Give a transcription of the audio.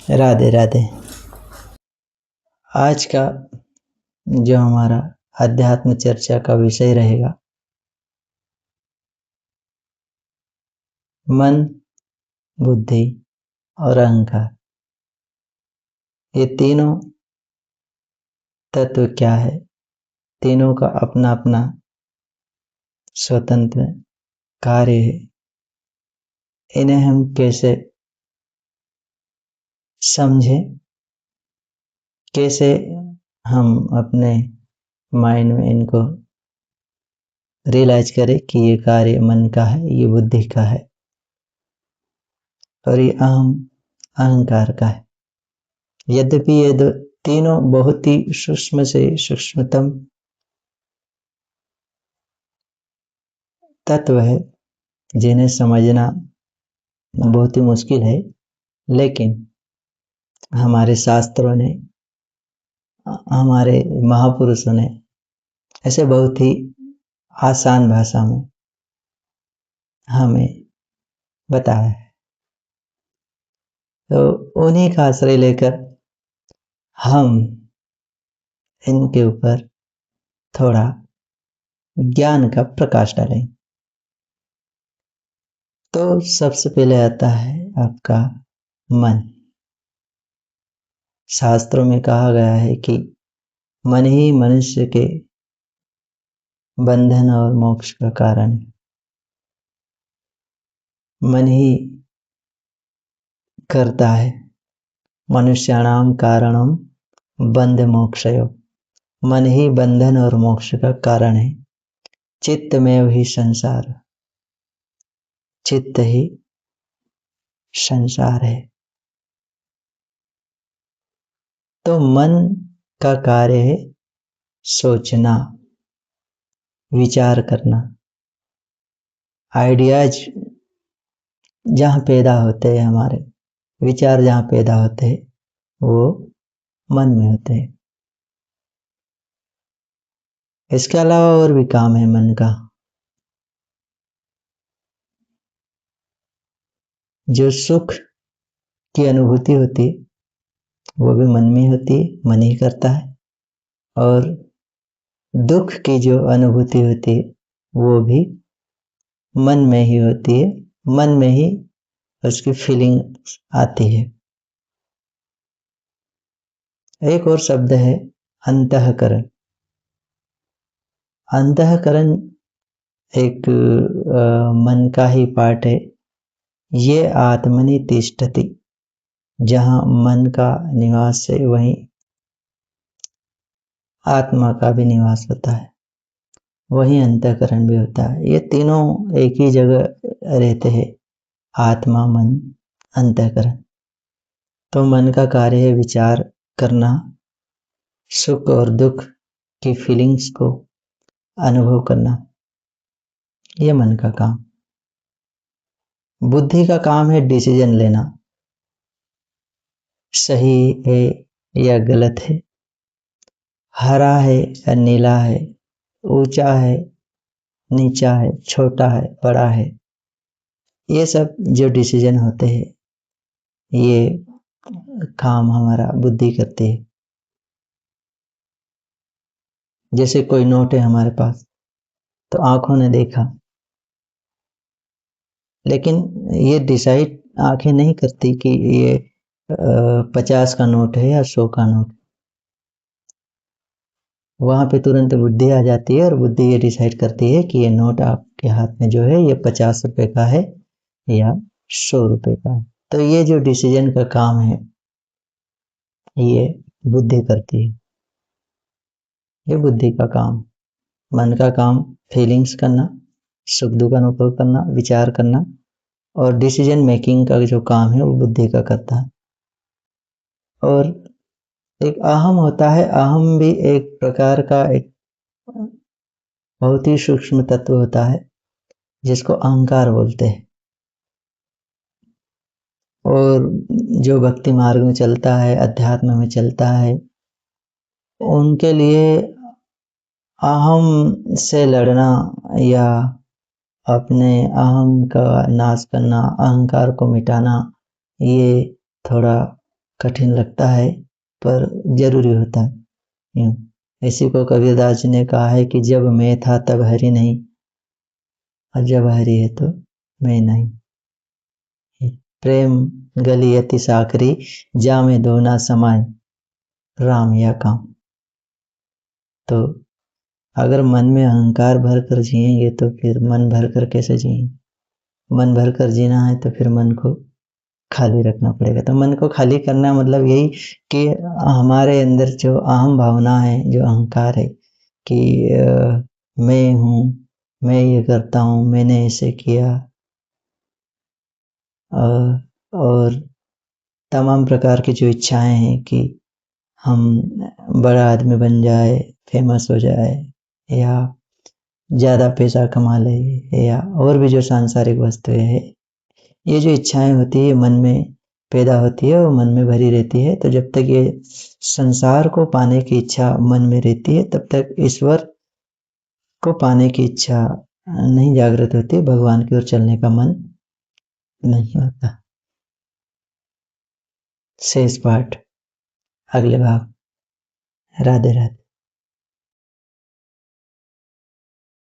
राधे राधे। आज का जो हमारा अध्यात्म चर्चा का विषय रहेगा, मन, बुद्धि और अहंकार। ये तीनों तत्व क्या है? तीनों का अपना अपना स्वतंत्र कार्य है। इन्हें हम कैसे समझें, कैसे हम अपने माइंड में इनको रियलाइज करें कि ये कार्य मन का है, ये बुद्धि का है और ये अहंकार का है। यद्यपि ये तीनों बहुत ही सूक्ष्म से सूक्ष्मतम तत्व है, जिन्हें समझना बहुत ही मुश्किल है, लेकिन हमारे शास्त्रों ने, हमारे महापुरुषों ने ऐसे बहुत ही आसान भाषा में हमें बताया है। तो उन्हीं का आश्रय लेकर हम इनके ऊपर थोड़ा ज्ञान का प्रकाश डालें। तो सबसे पहले आता है आपका मन। शास्त्रों में कहा गया है कि मन ही मनुष्य के बंधन और मोक्ष का कारण है। मन ही करता है मनुष्याणाम कारणम बंध मोक्षयो। मन ही बंधन और मोक्ष का कारण है। चित्त में ही संसार, चित्त ही संसार है। तो मन का कार्य है सोचना, विचार करना। आइडियाज जहाँ पैदा होते हैं, हमारे विचार जहाँ पैदा होते हैं, वो मन में होते हैं। इसके अलावा और भी काम है मन का। जो सुख की अनुभूति होती है वो भी मन में होती है, मन ही करता है। और दुख की जो अनुभूति होती है वो भी मन में ही होती है, मन में ही उसकी फीलिंग आती है। एक और शब्द है अंतःकरण। अंतःकरण एक मन का ही पार्ट है। ये आत्मनि तिष्ठति। जहाँ मन का निवास है वहीं आत्मा का भी निवास होता है, वहीं अंतःकरण भी होता है। ये तीनों एक ही जगह रहते हैं, आत्मा, मन, अंतःकरण। तो मन का कार्य है विचार करना, सुख और दुख की फीलिंग्स को अनुभव करना। ये मन का काम। बुद्धि का काम है डिसीजन लेना, सही है या गलत है, हरा है या नीला है, ऊंचा है, नीचा है, छोटा है, बड़ा है। ये सब जो डिसीजन होते हैं, ये काम हमारा बुद्धि करती है। जैसे कोई नोट है हमारे पास, तो आंखों ने देखा, लेकिन ये डिसाइड आंखें नहीं करती कि ये 50 का नोट है या 100 का नोट। वहां पे तुरंत बुद्धि आ जाती है और बुद्धि ये डिसाइड करती है कि ये नोट आपके हाथ में जो है ये 50 रुपए का है या 100 रुपए का है। तो ये जो डिसीजन का काम है ये बुद्धि करती है। ये बुद्धि का काम। मन का काम फीलिंग्स करना, सुख दुख अनुभव करना, विचार करना, और डिसीजन मेकिंग का जो काम है वो बुद्धि का करता है। और एक अहम होता है। अहम भी एक प्रकार का एक बहुत ही सूक्ष्म तत्व होता है जिसको अहंकार बोलते हैं। और जो भक्ति मार्ग में चलता है, अध्यात्म में चलता है, उनके लिए अहम से लड़ना या अपने अहम का नाश करना, अहंकार को मिटाना, ये थोड़ा कठिन लगता है पर जरूरी होता है। इसी को कबीरदास जी ने कहा है कि जब मैं था तब हरि नहीं, और जब हरि है तो मैं नहीं। प्रेम गली अति साकरी, जा में दो ना समाए, राम या काम। तो अगर मन में अहंकार भर कर जिएंगे तो फिर मन भर कर कैसे जिएंगे? मन भर कर जीना है तो फिर मन को खाली रखना पड़ेगा। तो मन को खाली करना मतलब यही कि हमारे अंदर जो अहम भावना है, जो अहंकार है कि मैं हूँ, मैं ये करता हूँ, मैंने ऐसे किया, और तमाम प्रकार की जो इच्छाएं हैं कि हम बड़ा आदमी बन जाए, फेमस हो जाए, या ज़्यादा पैसा कमा ले, या और भी जो सांसारिक वस्तुएं हैं, ये जो इच्छाएं होती है मन में पैदा होती है और मन में भरी रहती है। तो जब तक ये संसार को पाने की इच्छा मन में रहती है तब तक ईश्वर को पाने की इच्छा नहीं जागृत होती, भगवान की ओर चलने का मन नहीं होता। शेष पाठ अगले भाग। राधे राधे।